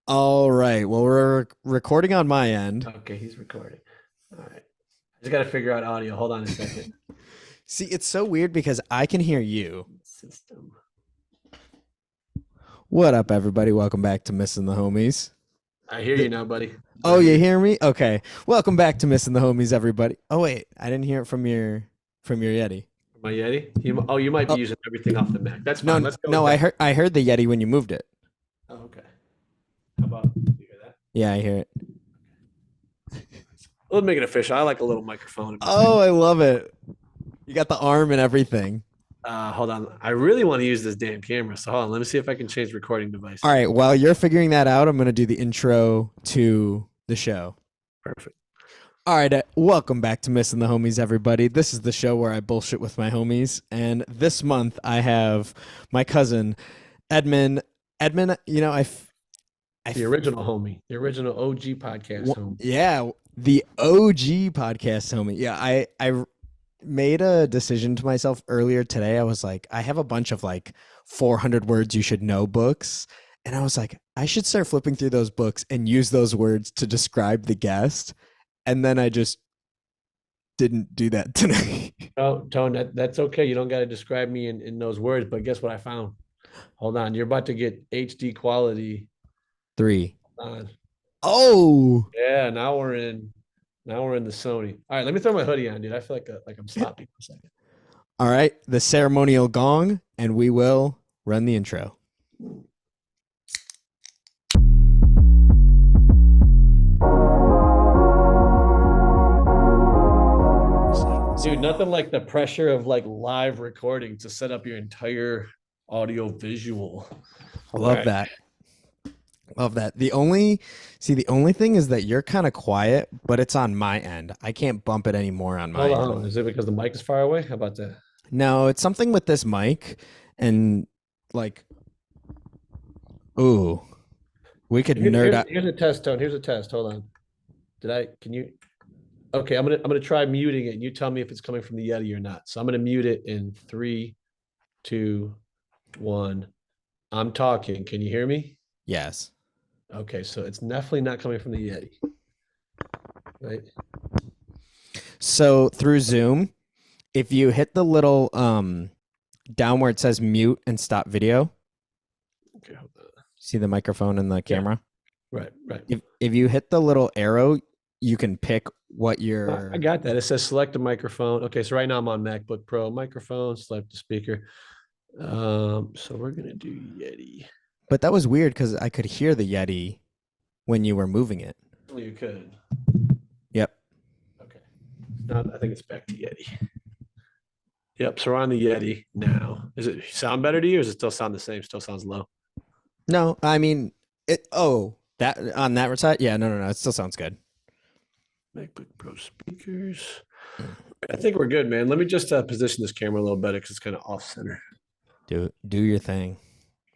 All right. Well, we're recording on my end. Okay, he's recording. All right. I just got to figure out audio. Hold on a second. See, it's so weird because I can hear you. System. What up, everybody? Welcome back to Missin The Homies. I hear you now, buddy. Oh, I hear you you. hear me? Okay. Welcome back to Missin The Homies, everybody. Oh wait, I didn't hear it from your Yeti. My Yeti? You might be Oh using everything off the Mac. That's fine. no, Let's go with no, I that. heard the Yeti when you moved it. Oh, okay. How about you hear that? Yeah, I hear it. Let's make it official. I like a little microphone in my face. Oh, I love it. You got the arm and everything. Hold on. I really want to use this damn camera. So hold on. Let me see if I can change recording device. All right. While you're figuring that out, I'm gonna do the intro to the show. Perfect. All right, welcome back to Missin The Homies, everybody. This is the show where I bullshit with my homies, and this month I have my cousin Edmund. Edmund, The original homie, the original OG podcast homie. yeah, the OG podcast homie. Yeah, I made a decision to myself earlier today. I was like, I have a bunch of like 400 words you should know books, and I was like, I should start flipping through those books and use those words to describe the guest. And then I just didn't do that tonight. Oh, Tone, that's okay. You don't got to describe me in those words, but guess what I found? Hold on. You're about to get HD quality. Three. Hold on. Oh, Yeah, now we're in the Sony. All right, let me throw my hoodie on, dude. I feel like I'm sloppy for a second. all right. The ceremonial gong, and we will run the intro. Dude, nothing like the pressure of like live recording to set up your entire audio visual. Love that. Love that. The only thing is that you're kind of quiet, but it's on my end. I can't bump it anymore on my Hold end. on. Is it because the mic is far away? How about that? No, it's something with this mic and like, ooh, we could nerd out. Here's a test, Tone. Here's a test. Hold on. Can you Okay, I'm gonna try muting it and you tell me if it's coming from the Yeti or not. So I'm gonna mute it in 3, 2, 1. I'm talking. Can you hear me? Yes. Okay, so it's definitely not coming from the Yeti. Right? So through Zoom, if you hit the little down where it says mute and stop video, Okay, hold on. see the microphone and the camera? Right. If you hit the little arrow, you can pick what you're. I got that. It says select a microphone. Okay, so right now I'm on MacBook Pro. Microphone, select the speaker. So we're gonna do Yeti. But that was weird because I could hear the Yeti when you were moving it. Well, you could. Yep. Okay. Now I think it's back to Yeti. Yep. So we're on the Yeti now. Does it sound better to you, or does it still sound the same? Still sounds low. No, I mean it. Oh, that on that side. Yeah, no. It still sounds good. MacBook Pro speakers. I think we're good, man. Let me just position this camera a little better because it's kind of off center. Do your thing.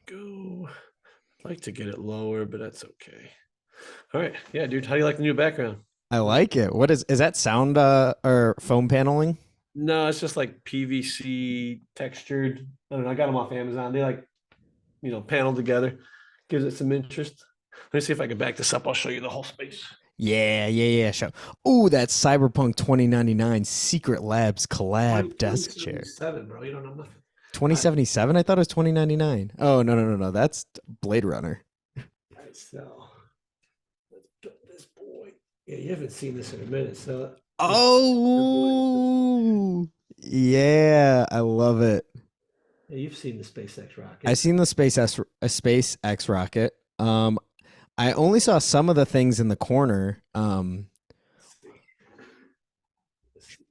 Go. I'd like to get it lower, but that's okay. All right. Yeah, dude. How do you like the new background? I like it. What is that sound or foam paneling? No, it's just like PVC textured. I don't know. I got them off Amazon. They like, panel together. Gives it some interest. Let me see if I can back this up. I'll show you the whole space. Yeah. Show. Oh, that's Cyberpunk 2099 Secret Labs collab desk chair. 7, bro. You don't know nothing. 2077? I thought it was 2099. Oh, no. That's Blade Runner. All right, so let's put this boy. Yeah, you haven't seen this in a minute, so. Oh, yeah. I love it. Yeah, you've seen the SpaceX rocket. I've seen the SpaceX rocket. I only saw some of the things in the corner.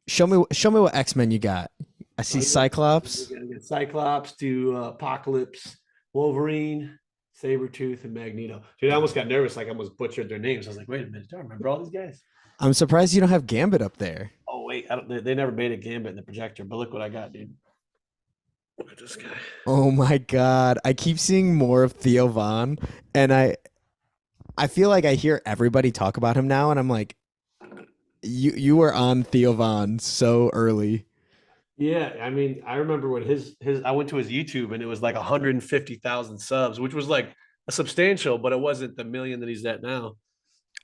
Show me what X-Men you got. I see Cyclops. We got Cyclops to Apocalypse, Wolverine, Sabretooth, and Magneto. Dude, I almost got nervous, like I almost butchered their names. I was like, wait a minute, do I remember all these guys? I'm surprised you don't have Gambit up there. Oh wait, they never made a Gambit in the projector, but look what I got, dude. Look at this guy. Oh my god. I keep seeing more of Theo Von, and I feel like I hear everybody talk about him now, and I'm like, you were on Theo Von so early. Yeah, I mean, I remember when his I went to his YouTube and it was like 150,000 subs, which was like a substantial, but it wasn't the million that he's at now.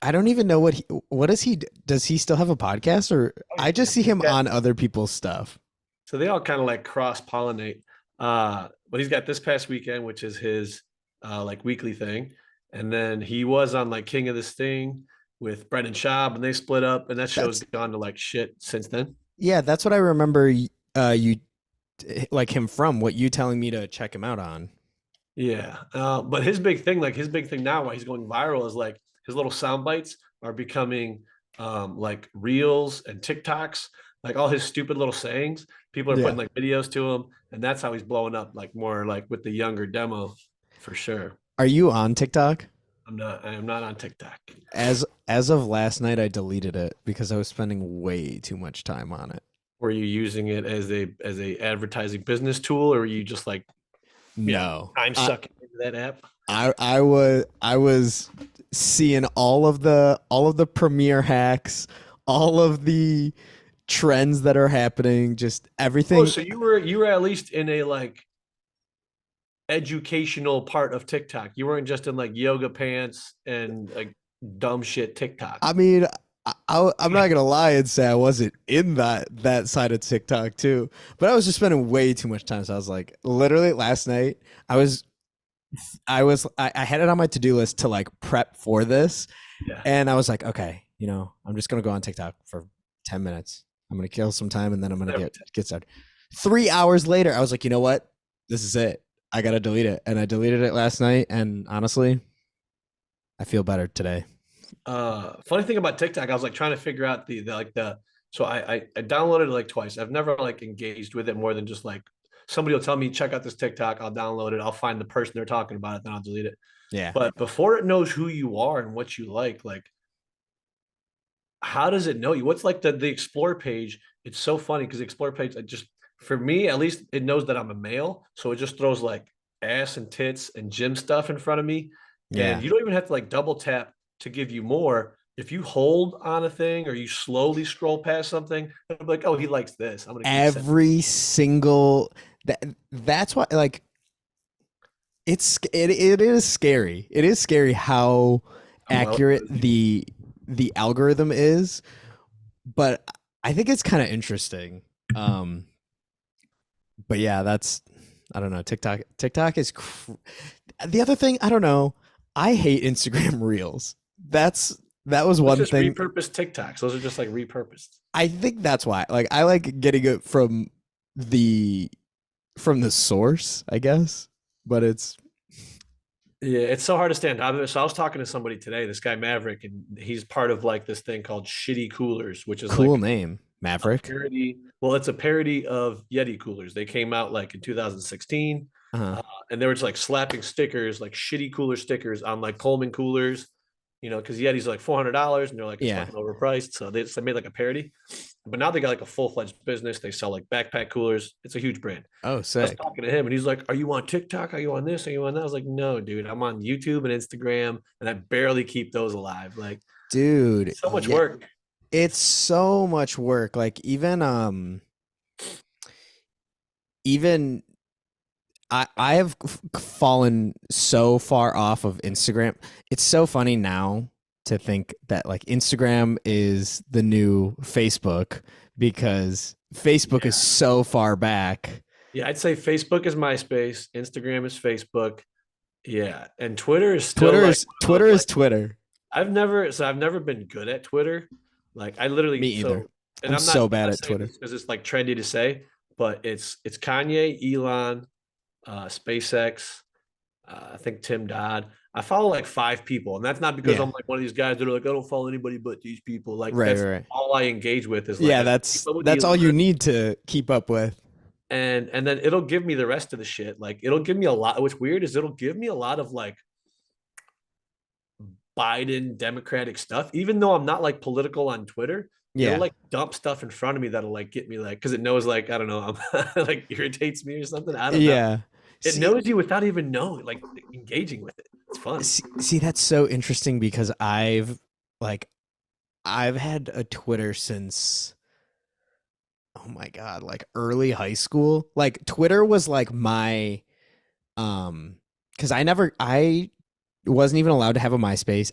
I don't even know what does does he still have a podcast, or Oh I yeah, just see he's him got, on other people's stuff. so they all kind of like cross pollinate. But he's got this past weekend, which is his like weekly thing, and then he was on like King of this Thing with Brendan Schaub, and they split up, and that show's That's gone to like shit since then. yeah, that's what I remember you like him from, what you telling me to check him out on. Yeah, but his big thing now, why he's going viral, is like his little sound bites are becoming like reels and TikToks, like all his stupid little sayings. People are Yeah. putting like videos to him, and that's how he's blowing up, like more like with the younger demo, for sure. Are you on TikTok? I am not on TikTok. As of last night, I deleted it because I was spending way too much time on it. Were you using it as a advertising business tool, or were you just like, No, time sucking into that app? I was seeing all of the premiere hacks, all of the trends that are happening, just Oh, everything. so you were at least in a like educational part of TikTok. You weren't just in like yoga pants and like dumb shit TikTok. I mean, I'm not gonna lie and say I wasn't in that side of TikTok too, but I was just spending way too much time. So I was like, literally last night, I was I had it on my to do list to like prep for this, Yeah. and I was like, okay, I'm just gonna go on TikTok for 10 minutes. I'm gonna kill some time, and then I'm gonna Never get started. 3 hours later, I was like, you know what? This is it. I gotta delete it, and I deleted it last night. And honestly, I feel better today. Funny thing about TikTok, I was like trying to figure out so I downloaded it like twice. I've never like engaged with it more than just like somebody will tell me check out this TikTok, I'll download it, I'll find the person they're talking about it, then I'll delete it. Yeah. But before it knows who you are and what you like how does it know you? What's like the explore page? It's so funny because the explore page, I just for me at least, it knows that I'm a male, so it just throws like ass and tits and gym stuff in front of me, and Yeah. you don't even have to like double tap to give you more. If you hold on a thing or you slowly scroll past something, I'm like, oh, he likes this. I'm gonna keep sending. Every single that's why like it is scary. It is scary how Well, accurate the algorithm is, but I think it's kind of interesting. Um, but yeah, that's I don't know. TikTok is the other thing. I don't know. I hate Instagram Reels. That was let's one just thing. repurpose TikToks. Those are just like repurposed. I think that's why. Like I like getting it the from the source, I guess. But it's Yeah, it's so hard to stand out of it. So I was talking to somebody today, this guy Maverick, and he's part of like this thing called Shitty Coolers, which is cool like name, a Maverick. parody. Well, it's a parody of Yeti coolers. They came out like in 2016, Uh-huh. uh, and they were just like slapping stickers, like shitty cooler stickers on like Coleman coolers, because Yeti's like $400 and they're like it's Yeah. fucking overpriced. So they made like a parody, but now they got like a full fledged business. They sell like backpack coolers. It's a huge brand. Oh, I was sick. talking to him and he's like, "Are you on TikTok? Are you on this? Are you on that?" I was like, "No, dude. I'm on YouTube and Instagram, and I barely keep those alive. Like, Dude, so much yeah, work." it's so much work. Like even I have fallen so far off of Instagram. It's so funny now to think that like Instagram is the new Facebook because Facebook is Yeah. so far back. Yeah, I'd say Facebook is MySpace, Instagram is Facebook. Yeah, and Twitter is still like one of Twitter those is like Twitter. I've never been good at Twitter. Like I Me literally either. and I'm so I'm bad not at saying Twitter. this because it's like trendy to say, but it's Kanye, Elon, SpaceX, I think Tim Dodd. I follow like five people, and that's not because Yeah. I'm like one of these guys that are like I don't follow anybody but these people. Like Right, that's right, right. all I engage with is like Yeah, I keep up with that's Elon, all you need to keep up with. and then it'll give me the rest of the shit. Like it'll give me a lot. What's weird is it'll give me a lot of like Biden Democratic stuff, even though I'm not like political on Twitter. It'll Yeah. like dump stuff in front of me that'll like get me like because it knows like I don't know I'm like irritates me or something. I don't know. Yeah. It See, knows you without even knowing, like engaging with it. It's fun. see, that's so interesting because like I've had a Twitter since oh my god, like early high school. Like Twitter was like my cuz I wasn't even allowed to have a MySpace.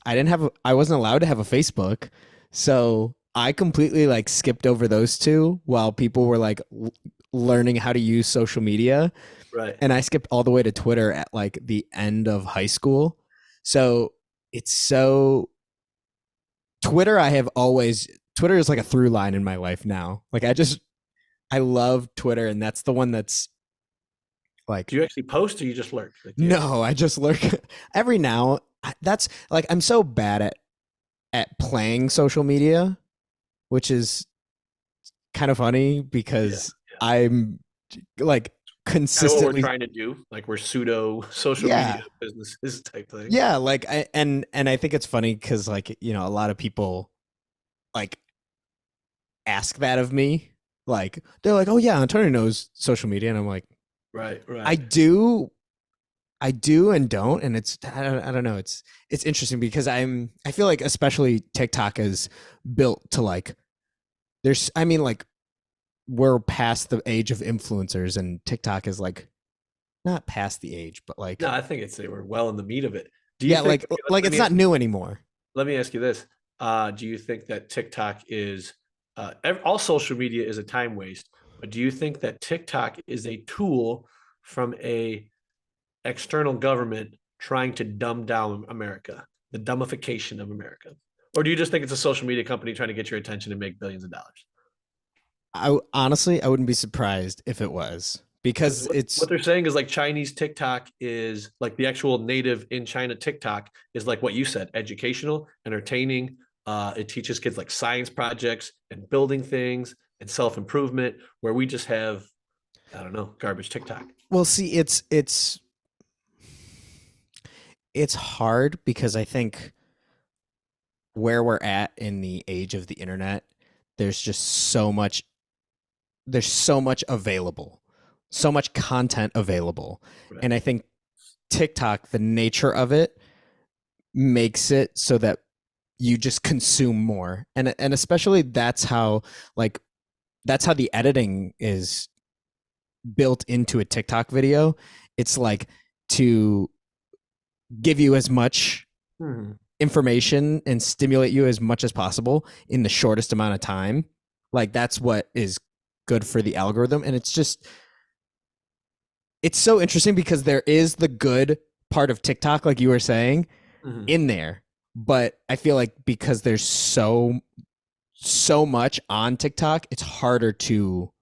I wasn't allowed to have a Facebook. So I completely like skipped over those two while people were like learning how to use social media. Right. And I skipped all the way to Twitter at like the end of high school. So it's so Twitter, Twitter is like a through line in my life now. Like I love Twitter, and that's the one that's like, Do you actually post or you just lurk? Like, do you actually? no, I just lurk every now. That's like I'm so bad at playing social media, which is kind of funny Yeah. because I'm like Kind of what we're consistently, trying to do. Like we're pseudo social media yeah, businesses type thing. yeah. Like and I think it's funny because like a lot of people like ask that of me. Like they're like, oh yeah, Antonio knows social media, and I'm like, Right. I Right. do, I do and don't, and I don't know. It's interesting because I feel like especially TikTok is built to like there's I mean like we're past the age of influencers and TikTok is like not past the age, but No, like I think it's we're well in the meat of it. Do you yeah, think? Okay, like it's not new anymore. let me ask you this. Do you think that TikTok is all social media is a time waste? But do you think that TikTok is a tool from a external government trying to dumb down America, the dumbification of America? Or do you just think it's a social media company trying to get your attention and make billions of dollars? I honestly I wouldn't be surprised if it was Because because what it's they're saying is like Chinese TikTok is like the actual native in China TikTok is like what you said, educational, entertaining. It teaches kids like science projects and building things and self improvement, where we just have, I don't know, garbage TikTok. well see it's hard because I think where we're at in the age of the internet, there's just so much available, so much content available. Right. And I think TikTok, the nature of it makes it so that you just consume more. And especially like that's how the editing is built into a TikTok video. It's like to give you as much Hmm. information and stimulate you as much as possible in the shortest amount of time. Like that's what is good for the algorithm. And it's so interesting because there is the good part of TikTok, like you were saying, Hmm. in there. But I feel like because there's so much on TikTok, it's harder to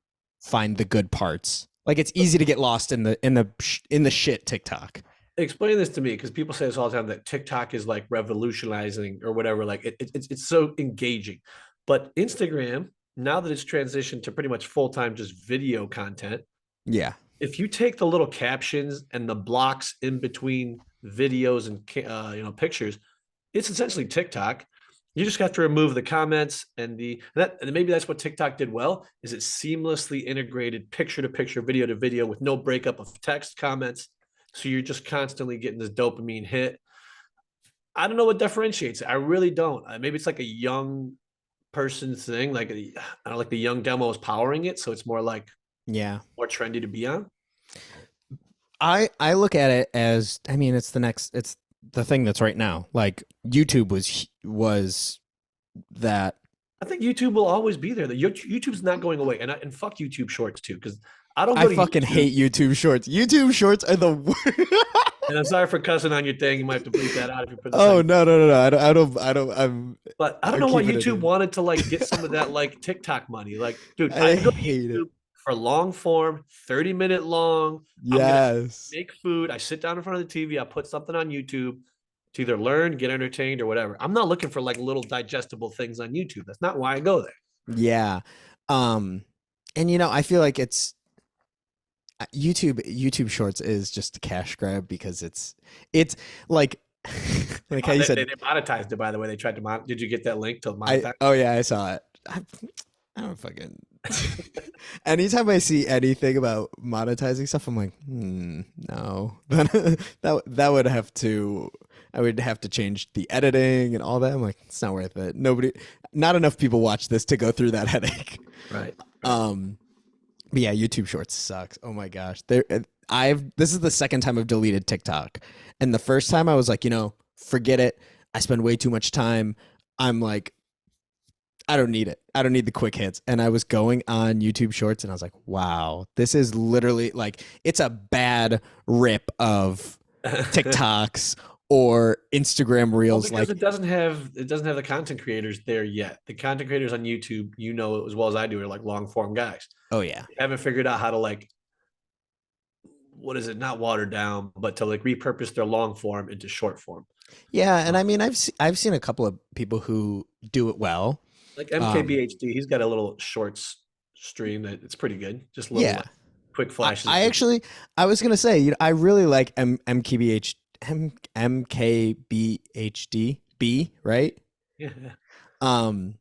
find the good parts. Like it's easy to get lost in the shit TikTok. Explain this to me because people say this all the time that TikTok is like revolutionizing or whatever. Like it's so engaging, but Instagram now that it's transitioned to pretty much full time just video content, Yeah. if you take the little captions and the blocks in between videos and pictures, it's essentially TikTok. You just have to remove the comments and maybe that's what TikTok did well is it seamlessly integrated picture to picture, video to video with no breakup of text comments. So you're just constantly getting this dopamine hit. I don't know what differentiates it. I really don't. Maybe it's like a young person thing. Like I don't like the young demo is powering it, so it's more like Yeah. more trendy to be on. I look at it as I mean it's the thing that's right now. Like YouTube was that I think YouTube will always be there. YouTube's not going away, and fuck YouTube Shorts too, because I don't I go to fucking YouTube. hate YouTube Shorts. YouTube Shorts are the worst. And I'm sorry for cussing on your thing. You might have to bleep that out if you put this on. Oh no. But I don't I'm know why keeping it YouTube in. wanted to like get some of that like TikTok money. Like, dude, I I go to hate it. YouTube for long form, 30-minute long. I'm gonna Yes. make food. I sit down in front of the TV. I put something on YouTube to either learn, get entertained, or whatever. I'm not looking for like little digestible things on YouTube. That's not why I go there. Yeah. Um and I feel like it's YouTube Shorts is just a cash grab because it's like like how you They said monetized it, by the way. They tried to Did you get that link to I monetize? oh yeah, I saw it. I don't fucking anytime I see anything about monetizing stuff, I'm like, no. That would have to I would have to change the editing and all that. I'm like, it's not worth it. Not enough people watch this to go through that headache. Right. Right. Um, but yeah, YouTube Shorts sucks. Oh my gosh, this is the second time I've deleted TikTok, and the first time I was like, forget it. I spend way too much time. I'm like, I don't need it. I don't need the quick hits. And I was going on YouTube Shorts and I was like, wow, this is literally like, it's a bad rip of TikToks or Instagram Well, Reels. because Like, it doesn't have the content creators there yet. The content creators on YouTube, as well as I do, are like long form guys. oh, yeah. They haven't figured out how to like, what is it? Not water down, but to like repurpose their long form into short form. Yeah. And Uh, I mean, I've seen a couple of people who do it well. like Um, MKBHD, he's got a little shorts stream that it's pretty good. Just little yeah. like quick flashes of I video. actually, I was gonna say, I really like MKBH MKBHD B, right? Yeah. Um,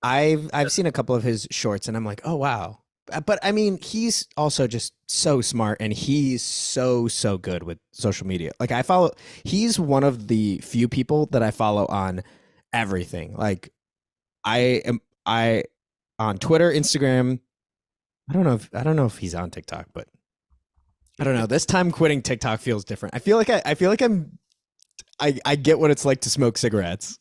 I've seen a couple of his shorts, and I'm like, oh wow. But I mean, he's also just so smart, and he's so good with social media. Like I follow, he's one of the few people that I follow on everything. Like I on Twitter, Instagram. I don't know if he's on TikTok, but I don't know. This time quitting TikTok feels different. I feel like I get what it's like to smoke cigarettes.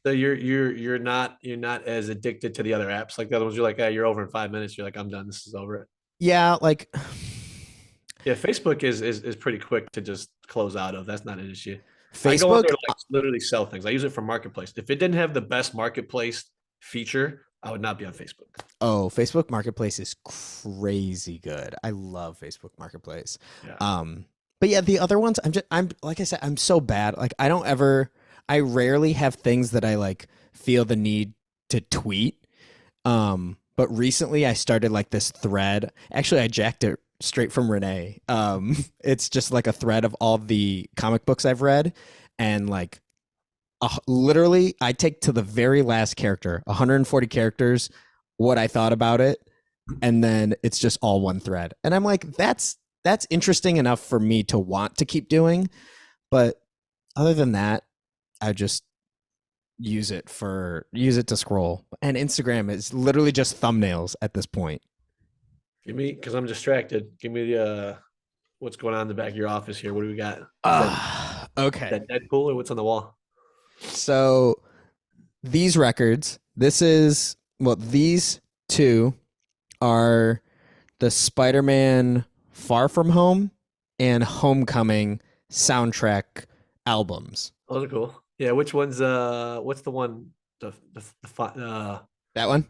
So you're not as addicted to the other apps like the other ones. You're like, hey, you're over in 5 minutes. You're like, I'm done. This is over. Yeah, like Yeah, Facebook is pretty quick to just close out of. That's not an issue. I go on there Facebook. to like literally sell things. I use it for marketplace. If it didn't have the best marketplace feature, I would not be on Facebook. Oh, Facebook Marketplace is crazy good. I love Facebook Marketplace. Yeah. Um, but yeah, the other ones, I'm like I said, I'm so bad. Like I rarely have things that I like feel the need to tweet. But recently I started like this thread. Actually, I jacked it straight from Renee. It's just like a thread of all the comic books I've read, and like literally I take to the very last character, 140 characters, what I thought about it, and then it's just all one thread. And I'm like, that's interesting enough for me to want to keep doing, but other than that, I just use it to scroll. And Instagram is literally just thumbnails at this point. Give me, because I'm distracted. Give me the what's going on in the back of your office here. What do we got? Okay. That Deadpool or what's on the wall? So these records, these two are the Spider-Man Far From Home and Homecoming soundtrack albums. Oh, those are cool. Yeah, which one's what's the one That one?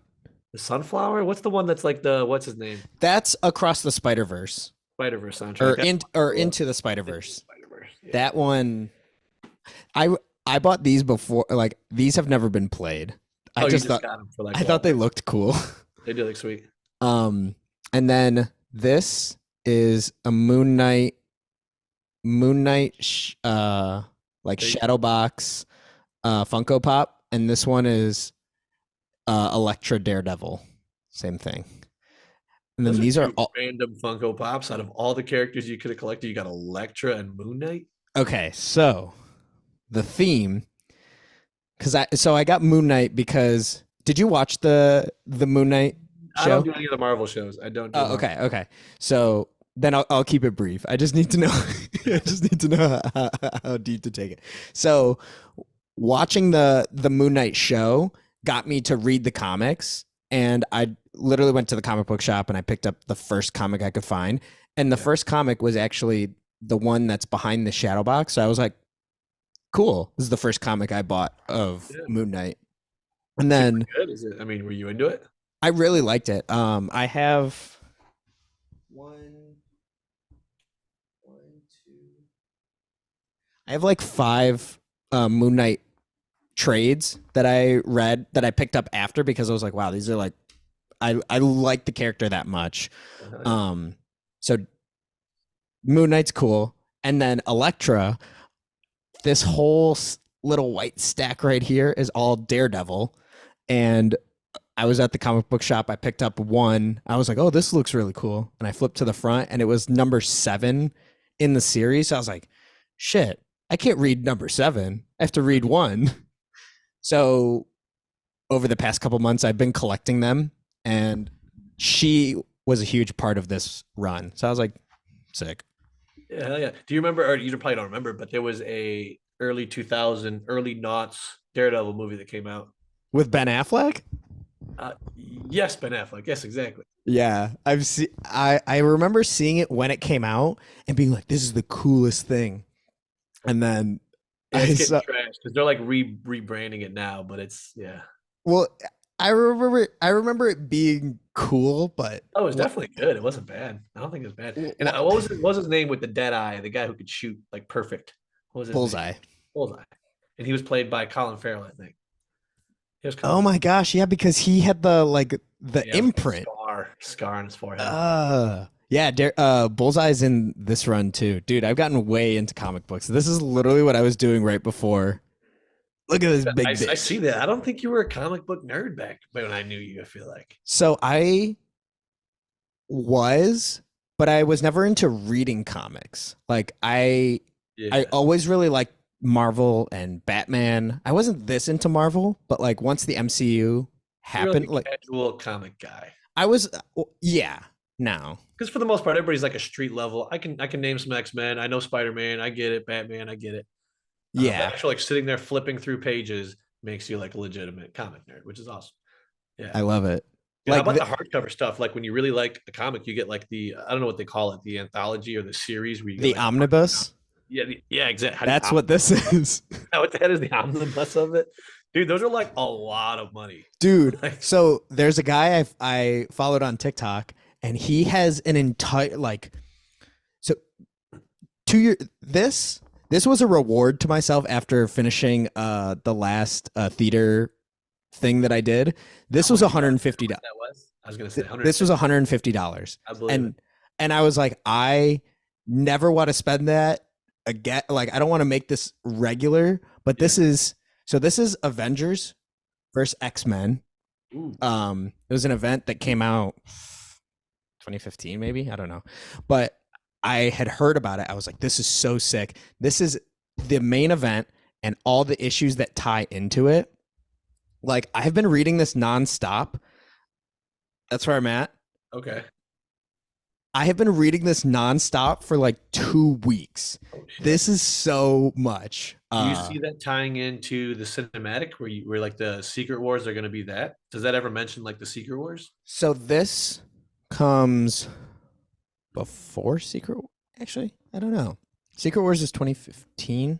the sunflower? What's the one that's like the what's his name? That's Across the Spider-Verse Spider-Verse soundtrack. That or cool. Into the Into the Spider-Verse. Spider-Verse. Yeah. That one I bought these before, like these have never been played. Oh, you just got them for like I thought they looked cool. they do look sweet. Um, and then this is a Moon Knight, like They, Shadow Box, Funko Pop, and this one is Electra Daredevil, same thing. And then those are these are two all random Funko Pops out of all the characters you could have collected. You got Elektra and Moon Knight. okay. So the theme, I got Moon Knight because did you watch the Moon Knight I don't show? do any of the Marvel shows. I don't do Oh, Marvel. okay, okay. So then I'll keep it brief. I just need to know. I just need to know how deep to take it. So watching the Moon Knight show got me to read the comics, and I literally went to the comic book shop and I picked up the first comic I could find, and the Yeah. first comic was actually the one that's behind the shadow box. So I was like, cool. This is the first comic I bought of Yeah. Moon Knight, and Is it then pretty good? Is it? I mean, were you into it? I really liked it. I have one, two. I have like five Moon Knight trades that I read that I picked up after because I was like, wow, these are like I like the character that much. Um, so Moon Knight's cool, and then Elektra. This whole little white stack right here is all Daredevil, and I was at the comic book shop. I picked up one. I was like, oh, this looks really cool. And I flipped to the front and it was number 7 in the series. So I was like, shit, I can't read number 7. I have to read one. So over the past couple months, I've been collecting them. And she was a huge part of this run. So I was like, sick. Yeah, hell yeah. Do you remember, or you probably don't remember, but there was a early 2000, early noughts Daredevil movie that came out. With Ben Affleck? Yes, Ben Affleck. Yes, exactly. Yeah, I remember seeing it when it came out and being like, "This is the coolest thing," and then Yeah, I it's getting saw. trashed because they're like rebranding it now, but it's yeah. Well, I remember it being cool, but Oh, it's what definitely good. It wasn't bad. I don't think it was bad. And what what was his name with the dead eye? The guy who could shoot like perfect. What was his name? Bullseye? Bullseye. And he was played by Colin Farrell, I think. He was Colin Oh Farrell. my gosh, yeah, because he had the Yeah, it was like a imprint. scar on his forehead. Yeah, Bullseye's in this run too, dude. I've gotten way into comic books. This is literally what I was doing right before. Look at this big I dick. see that. I don't think you were a comic book nerd back when I knew you. I feel like. So I was, but I was never into reading comics. Like I Yeah, always really liked Marvel and Batman. I wasn't this into Marvel, but like once the MCU you're like happened, a like casual comic guy. I was yeah, now. Because for the most part, everybody's like a street level. I can name some X Men. I know Spider Man. I get it. Batman. I get it. But Yeah, actually, like sitting there flipping through pages makes you like a legitimate comic nerd, which is awesome. Yeah. I love it. Dude, how Like about the hardcover stuff? Like when you really like a comic, you get like I don't know what they call it, the anthology or the series where you get the like the hardcover. omnibus. Yeah, yeah, exactly. How do you That's what this is. what the heck is the omnibus of it? Dude, those are like a lot of money. Dude, Like, so there's a guy I followed on TikTok and he has an entire like so 2 year this was a reward to myself after finishing the last theater thing that I did. This how was much you got? How much $150. that was? I was gonna say This was 150. $150. I believe it. And I was like, I never want to spend that again. Like I don't want to make this regular, but Yeah. this is Avengers versus X-Men. Ooh. It was an event that came out 2015 maybe, I don't know. But I had heard about it. I was like, this is so sick. This is the main event and all the issues that tie into it. Like I have been reading this nonstop. That's where I'm at. Okay. I have been reading this nonstop for like 2 weeks. Oh shit. This is so much. Do you see that tying into the cinematic where like the Secret Wars are going to be that? Does that ever mention like the Secret Wars? So this comes before Secret. Actually, I don't know. Secret Wars is 2015.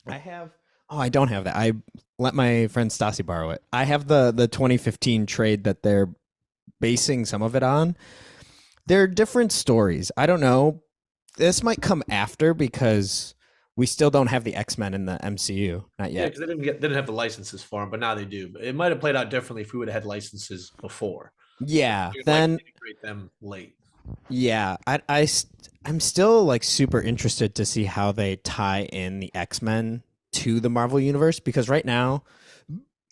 I have. Oh, I don't have that. I let my friend Stassi borrow it. I have the 2015 trade that they're basing some of it on. They're different stories. I don't know. This might come after because we still don't have the X-Men in the MCU. Not Yeah, yet. because they didn't have the licenses for them, but now they do. But it might have played out differently if we would have had licenses before. Yeah. You'd like Then integrate them late. yeah, I'm still like super interested to see how they tie in the X-Men to the Marvel universe because right now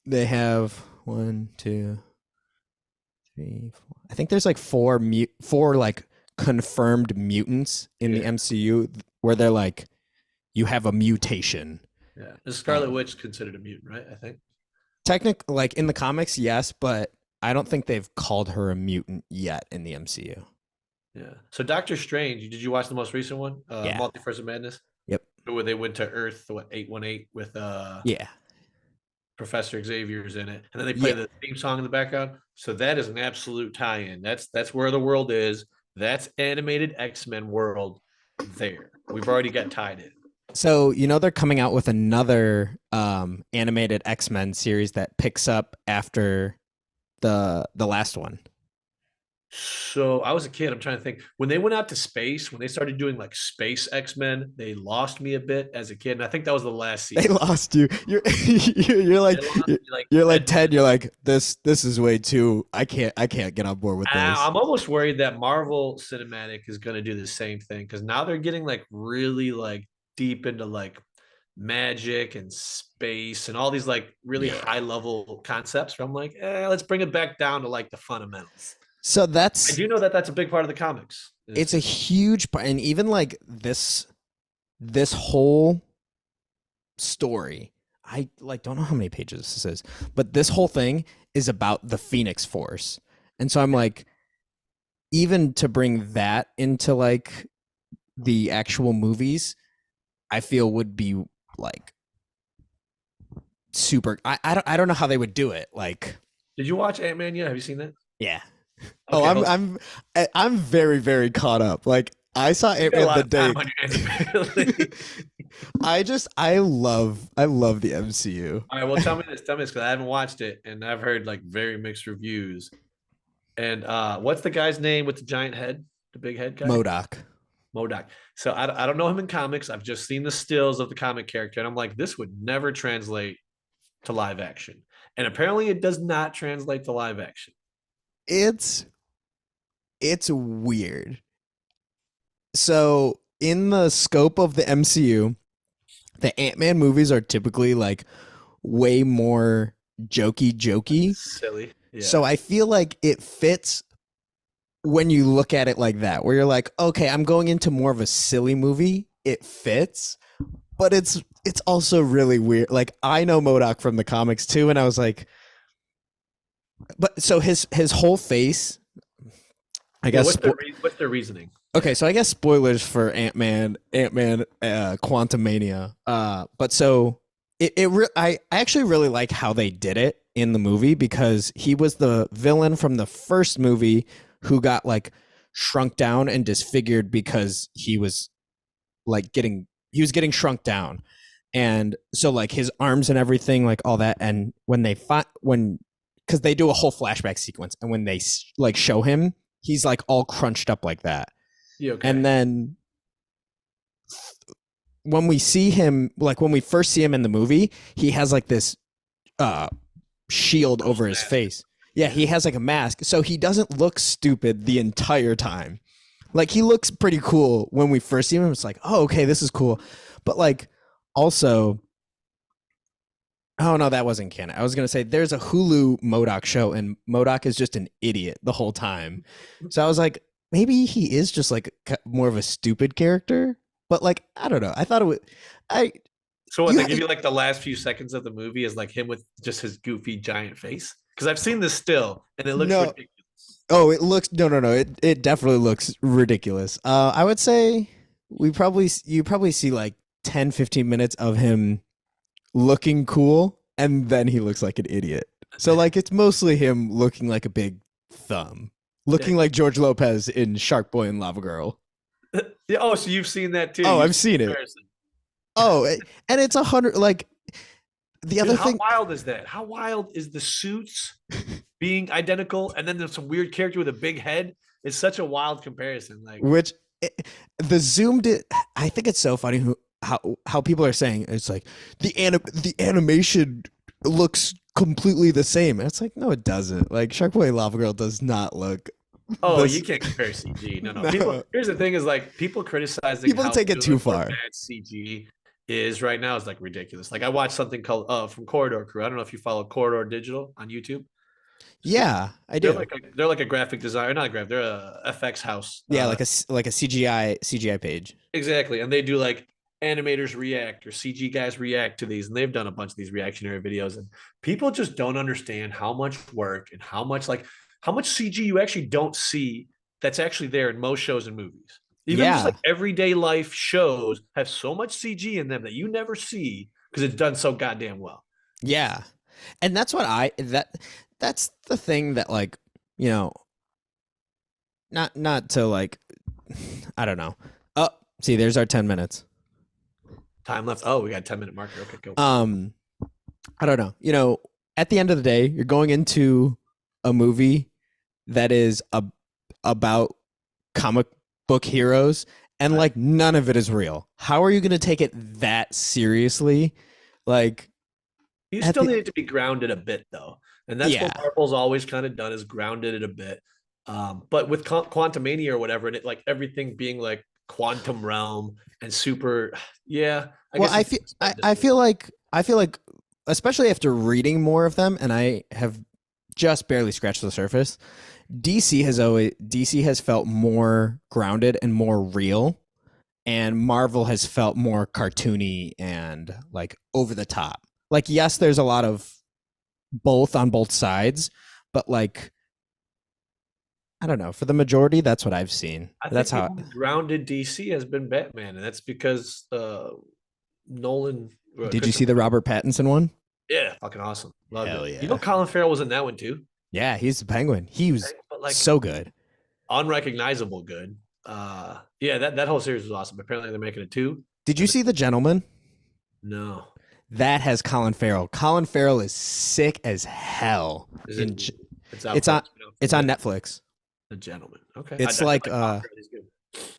they have one, two, three, four. I think there's like four like confirmed mutants in the Yeah, MCU where they're like you have a mutation. yeah. The Scarlet Witch considered a mutant, right? I think. Like in the comics, yes, but I don't think they've called her a mutant yet in the MCU. Yeah. So Doctor Strange, did you watch the most recent one? Yeah. Multiverse of Madness? Yep. Where they went to Earth, what, 818 with Yeah. Professor Xavier's in it. And then they play Yeah. the theme song in the background. So that is an absolute tie-in. That's where the world is. That's animated X-Men world there. We've already got tied in. So, they're coming out with another animated X-Men series that picks up after the last one. So I was a kid. I'm trying to think. When they went out to space, when they started doing like space X-Men, they lost me a bit as a kid. And I think that was the last They season. lost you. You're They like lost you're, me like you're like mid. 10, you're like this is way too I can't get on board with this. I'm almost worried that Marvel Cinematic is going to do the same thing because now they're getting like really like deep into like magic and space and all these like really Yeah. high level concepts. Where I'm like, let's bring it back down to like the fundamentals. So I that's do know that that's a big part of the comics. it's a huge part and even like this whole story. I like don't know how many pages this is, but this whole thing is about the Phoenix Force. And so I'm like even to bring that into like the actual movies, I feel would be like super. I don't know how they would do it. Like, Did you watch Ant-Man yet? Have you seen that? yeah. Oh, Okay, hold on. I'm very very caught up. Like I saw You Ant got a Man lot the of time day. on your hands, apparently. I love the MCU. All right, well, tell me this, because I haven't watched it and I've heard like very mixed reviews. And what's the guy's name with the giant head, the big head guy? Modoc. Modoc. So I don't know him in comics. I've just seen the stills of the comic character, and I'm like, this would never translate to live action. And apparently, it does not translate to live action. It's it's weird. So in the scope of the MCU, the Ant Man movies are typically like way more jokey. Silly, yeah. So I feel like it fits when you look at it like that, where you're like, okay, I'm going into more of a silly movie. It fits, but it's also really weird. Like I know Modoc from the comics too, and I was like, but so his whole face, I Yeah, guess. what's their reasoning? Okay, so I guess spoilers for Ant Man, Quantum Mania. But so I actually really like how they did it in the movie because he was the villain from the first movie who got like shrunk down and disfigured because he was getting shrunk down, and so like his arms and everything, like all that, and when they find when because they do a whole flashback sequence, and when they like show him, he's like all crunched up like that. Yeah, And okay. then when we see him, like when we first see him in the movie, he has like this uh shield Ghost over his mask. face. Yeah, Yeah. he has like a mask. So he doesn't look stupid the entire time. Like he looks pretty cool when we first see him. It's like, oh, okay, this is cool. But like also, oh no, that wasn't canon. I was gonna say there's a Hulu Modoc show, and Modoc is just an idiot the whole time. So I was like, maybe he is just like more of a stupid character. But like, I don't know. I thought it would. I So what you they give you like the last few seconds of the movie is like him with just his goofy giant face? Because I've seen this still and it looks no. ridiculous. Oh, it looks no. It definitely looks ridiculous. I would say you probably see like 10-15 minutes of him looking cool, and then he looks like an idiot. So like it's mostly him looking like a big thumb, Yeah. looking like George Lopez in Shark Boy and Lava Girl. Yeah. Oh, so you've seen that too. Oh, You've I've seen the seen it. comparison. Oh, and it's 100. Like the Dude, other how thing, wild is that? How wild is the suits being identical and then there's some weird character with a big head? It's such a wild comparison. Like, which the zoomed it. I think it's so funny how people are saying it's like the animation looks completely the same. And it's like no, it doesn't. Like Shark Boy and Lava Girl does not look oh, you this. can't compare CG. No, no. People, No, here's the thing is like people criticizing people how take it too good or far. bad CG is right now is like ridiculous. Like I watched something called from Corridor Crew. I don't know if you follow Corridor Digital on YouTube. So Yeah, I do. they're like a graphic designer, not a graphic, they're a FX house. Yeah, like a CGI page. Exactly. And they do like animators react or CG guys react to these. And they've done a bunch of these reactionary videos. And people just don't understand how much work and how much CG you actually don't see that's actually there in most shows and movies. Even just like Yeah, everyday life shows have so much CG in them that you never see because it's done so goddamn well. yeah, and that's what that's the thing that like you know not to like I don't know. Oh, see, there's our 10 minutes. Time left. Oh, we got a 10-minute marker. Okay, go. Um, I don't know. At the end of the day, you're going into a movie that is about comic book heroes, and Right. like none of it is real. How are you going to take it that seriously? Like You at still the need it to be grounded a bit, though, and that's what yeah, Marvel's always kind of done is grounded it a bit. But with Quantumania or whatever, and it like everything being like quantum realm and super, yeah, I well, guess it's I expendable. feel like especially after reading more of them, and I have just barely scratched the surface. DC has felt more grounded and more real, and Marvel has felt more cartoony and like over the top. Like yes, there's a lot of both on both sides, but like I don't know, for the majority that's what I've seen. I That's think the how only grounded DC has been Batman, and that's because Nolan. Did you see the Christopher. Robert Pattinson one? Yeah, fucking awesome. Loved it. Hell You know, yeah. Colin Farrell was in that one too. Yeah, he's the Penguin. He was But like so good. unrecognizable good. Yeah, that whole series was awesome. Apparently they're making it two. Did you And then, see The Gentleman? no, That has Colin Farrell. Colin Farrell is sick as hell. is it? In It's out it's for on it's been out for a it's on bit. Netflix. The Gentleman. Okay, I It's like like Colin Farrell. He's good.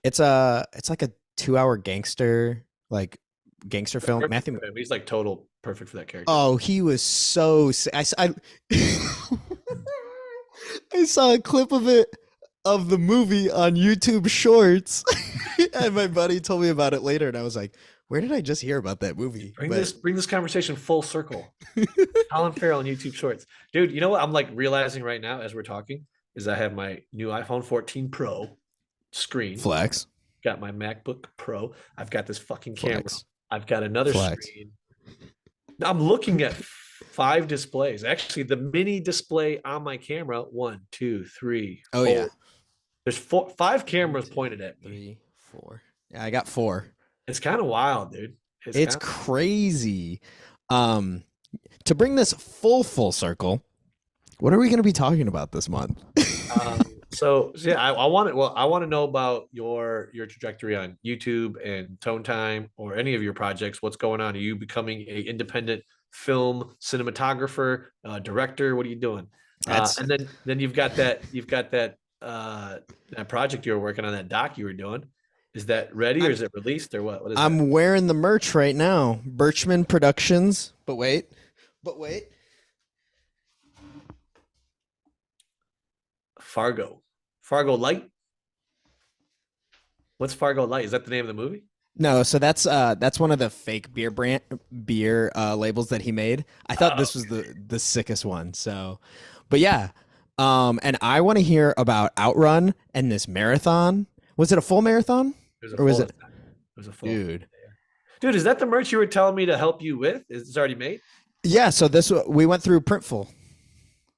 it's like a 2 hour gangster It's film. perfect Matthew. for him. He's like total perfect for that character. Oh, he was so I saw a clip of it of the movie on YouTube Shorts, and my buddy told me about it later, and I was like, "Where did I just hear about that movie?" But Bring this conversation full circle. Colin Farrell on YouTube Shorts, dude. You know what I'm like realizing right now as we're talking is I have my new iPhone 14 Pro screen. flex, Got my MacBook Pro. I've got this fucking camera. flex, I've got another flex. screen. I'm looking at five displays. Actually, the mini display on my camera, one, two, three, Oh yeah, four. There's five one, cameras two, pointed at me. three, four. Yeah, I got four. It's kind of wild, dude. It's It's kind crazy. Um, to bring this full circle, what are we going to be talking about this month? so yeah, I want to. Well, I want to know about your trajectory on YouTube and Tone Time or any of your projects. What's going on? Are you becoming a independent film cinematographer, director? What are you doing? That's And then you've got that project you were working on, that doc you were doing. Is that ready or I'm is it released or what? What is that? I'm wearing the merch right now. Birchman Productions. But wait. Fargo. Fargo Light. What's Fargo Light? Is that the name of the movie? No, so that's one of the fake beer labels that he made. I thought Oh, this was the sickest one. So, but yeah. And I want to hear about Outrun and this marathon. Was it a full marathon it was a or was full. it, It was a full. dude? Dude, is that the merch you were telling me to help you with? Is it already made? Yeah, so we went through Printful.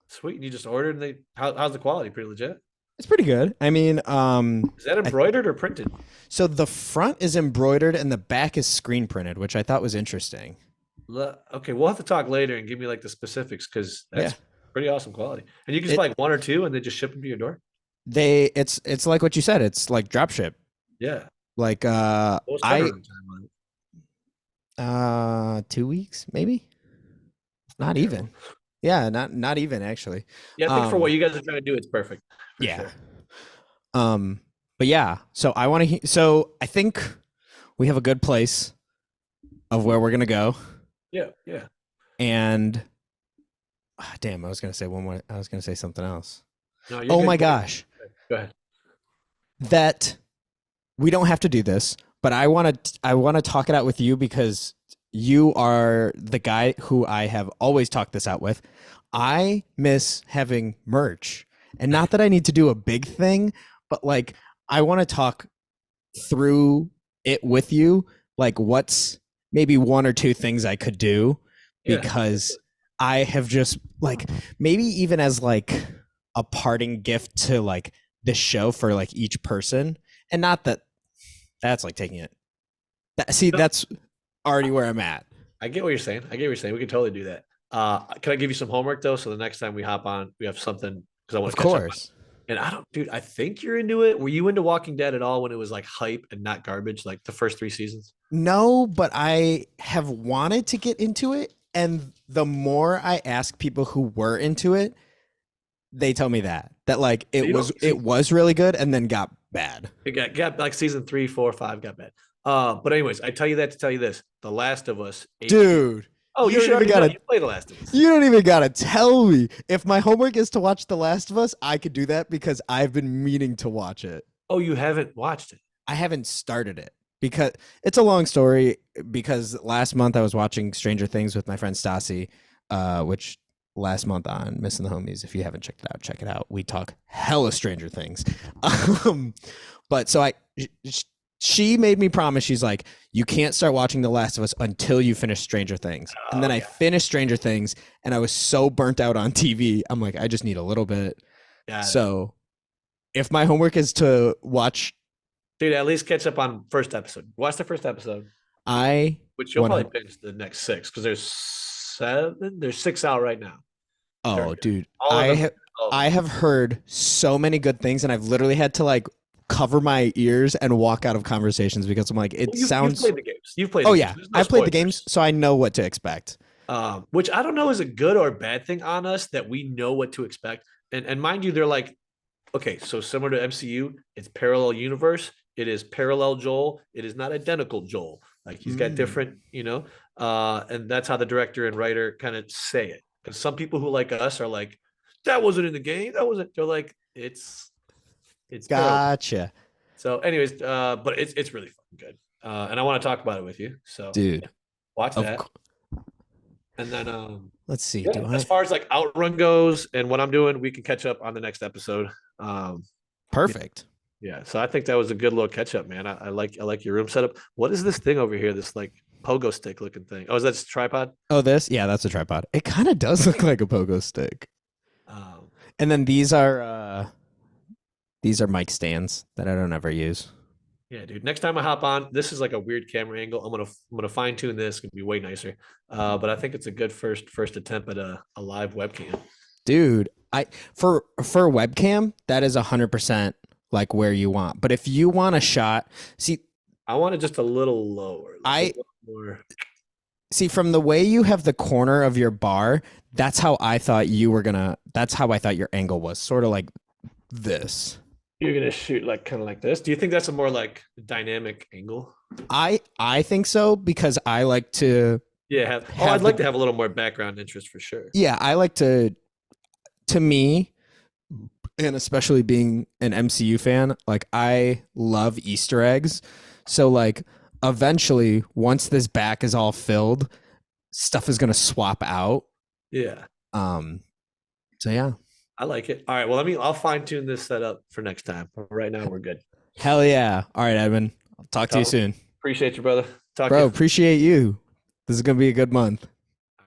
Sweet. And you just ordered and how's the quality? Pretty legit. It's pretty good. I mean, Is that I, embroidered or printed? so the front is embroidered and the back is screen printed, which I thought was interesting. Okay, we'll have to talk later and give me like the specifics because Yeah. that's pretty awesome quality. And you can just It buy like one or two and they just ship them to your door. it's like what you said. It's like drop ship. Yeah. Like What was I turnaround time on it? 2 weeks maybe. Not Terrible. even. Yeah, not even actually. Yeah, I think for what you guys are trying to do, it's perfect for Yeah. sure. Um but yeah, so I want to so I think we have a good place of where we're going to go, Yeah, yeah. and damn, I was going to say one more, I was going to say something else. No, you're Oh good. my gosh. Go ahead. That we don't have to do this, but I want to talk it out with you because you are the guy who I have always talked this out with. I miss having merch. And not that I need to do a big thing, but like I want to talk through it with you, like what's maybe one or two things I could do, Yeah. because I have just like maybe even as like a parting gift to like this show for like each person, and not that that's like taking it. See, No, that's already where I'm at. I get what you're saying. I get what you're saying. We can totally do that. Can I give you some homework though? So the next time we hop on, we have something because I want Of to catch up. course. And I don't, dude, I think you're into it. Were you into Walking Dead at all when it was like hype and not garbage, like the first three seasons? No, but I have wanted to get into it, and the more I ask people who were into it, they tell me that like You don't see, it was really good and then got bad. it got like season 3, 4, 5 got bad. But anyways, I tell you that to tell you this: The Last of Us. Dude, Oh, you you don't should even already know. gotta You play The Last of Us. you don't even gotta tell me. If my homework is to watch The Last of Us, I could do that because I've been meaning to watch it. Oh, you haven't watched it. I haven't started it because it's a long story. Because last month I was watching Stranger Things with my friend Stassi, which last month on Missin The Homies. If you haven't checked it out, check it out. We talk hella Stranger Things. But so she made me promise. She's like, you can't start watching The Last of Us until you finish Stranger Things. And then Oh, I yeah. finished Stranger Things, and I was so burnt out on TV. I'm like, I just need a little bit. Got it. So if my homework is to watch, Dude, at least catch up on first episode. Watch the first episode. I which you'll probably 100. binge the next six because there's seven. There's six out right now. They're Oh, good. dude, All of I them. have All of them I are good. have heard so many good things, and I've literally had to like cover my ears and walk out of conversations because I'm like, it Well, you've sounds. played the games. You've played Oh the games. yeah, There's no I played the games, spoilers. so I know what to expect. Which I don't know is a good or bad thing on us that we know what to expect. And mind you, they're like, okay, so similar to MCU, it's parallel universe. It is parallel Joel. It is not identical Joel. Like he's got Mm. different, and that's how the director and writer kind of say it. Because some people who like us are like, that wasn't in the game. That wasn't. They're like, it's parallel. Gotcha, So, anyways, but it's really fucking good. And I want to talk about it with you. So dude. watch Of that. And then let's see. yeah, Do as I far as like outrun goes and what I'm doing, we can catch up on the next episode. Um, yeah, perfect? yeah. So I think that was a good little catch up, man. I like your room setup. What is this thing over here? This like pogo stick looking thing. Oh, is that just a tripod? Oh, this? Yeah, that's a tripod. It kind of does look like a pogo stick. Um, And then these are mic stands that I don't ever use. yeah, dude. Next time I hop on, this is like a weird camera angle. I'm gonna fine tune this. It's gonna be way nicer. But I think it's a good first attempt at a live webcam. Dude, I for webcam, that is 100% like where you want. But if you want a shot, see I want it just a little lower, like a I little more. see from the way you have the corner of your bar, that's how I thought your angle was. Sort of like this. You're gonna shoot like kind of like this. Do you think that's a more like dynamic angle? I think so because I like to Yeah. I'd have like the to have a little more background interest for sure. yeah, I like to me, and especially being an MCU fan, like I love Easter eggs. So like eventually once this back is all filled, stuff is going to swap out. Yeah. Um so yeah. I like it. All right. Well, I'll fine tune this setup for next time. But right now, we're good. Hell yeah. All right, Edmund. I'll talk to you So, soon. appreciate you, brother. Talk to Bro, you. appreciate you. This is going to be a good month.